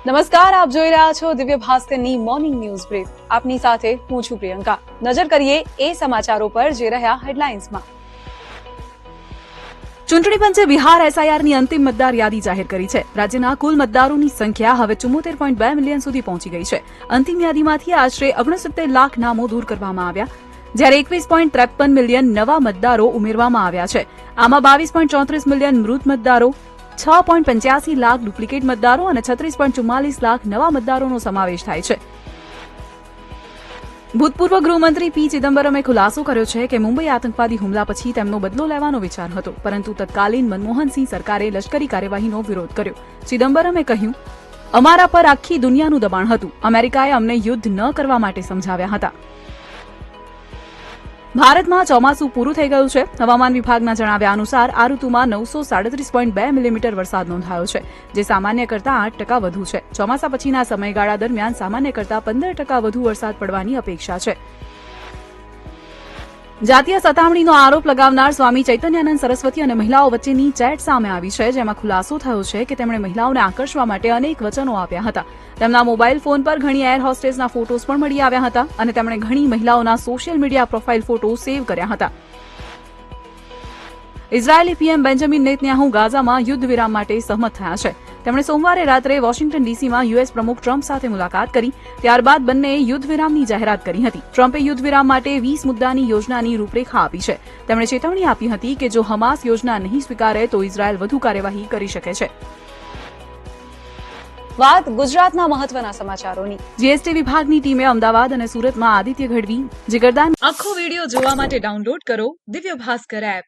નમસ્કાર, આપ જોઈ રહ્યા છો દિવ્ય ભાસ્કરની મોર્નિંગ ન્યૂઝ બ્રીફ. આપની સાથે હું છું પ્રિયંકા. નજર કરીએ એ સમાચારો પર જે રહ્યા હેડલાઇન્સમાં. ચૂંટણી પંચે બિહાર એસઆઈઆરની અંતિમ મતદાર યાદી જાહેર કરી છે. રાજ્યના કુલ મતદારોની સંખ્યા હવે 74.2 મિલિયન સુધી પહોંચી ગઈ છે. અંતિમ યાદીમાંથી આશરે 69 લાખ નામો દૂર કરવામાં આવ્યા, જ્યારે 21.53 મિલિયન નવા મતદારો ઉમેરવામાં આવ્યા છે. આમાં 22.34 મિલિયન મૃત મતદારો, 6.85 લાખ ડુપ્લિકેટ મતદારો અને 36.44 લાખ નવા મતદારોનો સમાવેશ થાય છે. ભૂતપૂર્વ ગૃહમંત્રી પી ચિદમ્બરમે ખુલાસો કર્યો છે કે મુંબઈ આતંકવાદી હુમલા પછી તેમનો બદલો લેવાનો વિચાર હતો, પરંતુ તત્કાલીન મનમોહનસિંહ સરકારે લશ્કરી કાર્યવાહીનો વિરોધ કર્યો. ચિદમ્બરમે કહ્યું, અમારા પર આખી દુનિયાનું દબાણ હતું. અમેરિકાએ અમને યુદ્ધ ન કરવા માટે સમજાવ્યા હતા. ભારતમાં ચોમાસું પૂરું થઈ ગયું છે. હવામાન વિભાગના જણાવ્યા અનુસાર આ ઋતુમાં 937.2 મિલીમીટર વરસાદ નોંધાયો છે, જે સામાન્ય કરતાં 8% વધુ છે. ચોમાસા પછીના સમયગાળા દરમિયાન સામાન્ય કરતાં 15% વધુ વરસાદ પડવાની અપેક્ષા છે. જાતીય સતામણીનો આરોપ લગાવનાર સ્વામી ચૈતન્યાનંદ સરસ્વતી અને મહિલાઓ વચ્ચેની ચેટ સામે આવી છે, જેમાં ખુલાસો થયો છે કે તેમણે મહિલાઓને આકર્ષવા માટે અનેક વચનો આપ્યા હતા. તેમના મોબાઈલ ફોન પર ઘણી એર હોસ્ટેસના ફોટોઝ પણ મળી આવ્યા હતા અને તેમણે ઘણી મહિલાઓના social media profile photo save કર્યા હતા. ઇઝરાયેલી પીએમ બેન્જામિન નેતન્યાહુ ગાઝામાં યુદ્ધ વિરામ માટે સહમત થયા છે. તેમણે સોમવારે રાત્રે વોશિંગ્ટન ડીસીમાં યુએસ પ્રમુખ ટ્રમ્પ સાથે મુલાકાત કરી. ત્યારબાદ બંનેએ યુદ્ધ વિરામની જાહેરાત કરી હતી. ટ્રમ્પે યુદ્ધ વિરામ માટે 20 મુદ્દાની યોજનાની રૂપરેખા આપી છે. તેમણે ચેતવણી આપી હતી કે જો હમાસ યોજના નહીં સ્વીકારે તો ઇઝરાયેલ વધુ કાર્યવાહી કરી શકે છે. વાત ગુજરાતના મહત્વના સમાચારોની. જીએસટી વિભાગની ટીમે અમદાવાદ અને સુરતમાં આદિત્ય ગઢવી, જીગરદાન. આખો વિડીયો જોવા માટે ડાઉનલોડ કરો દિવ્ય ભાસ્કર એપ.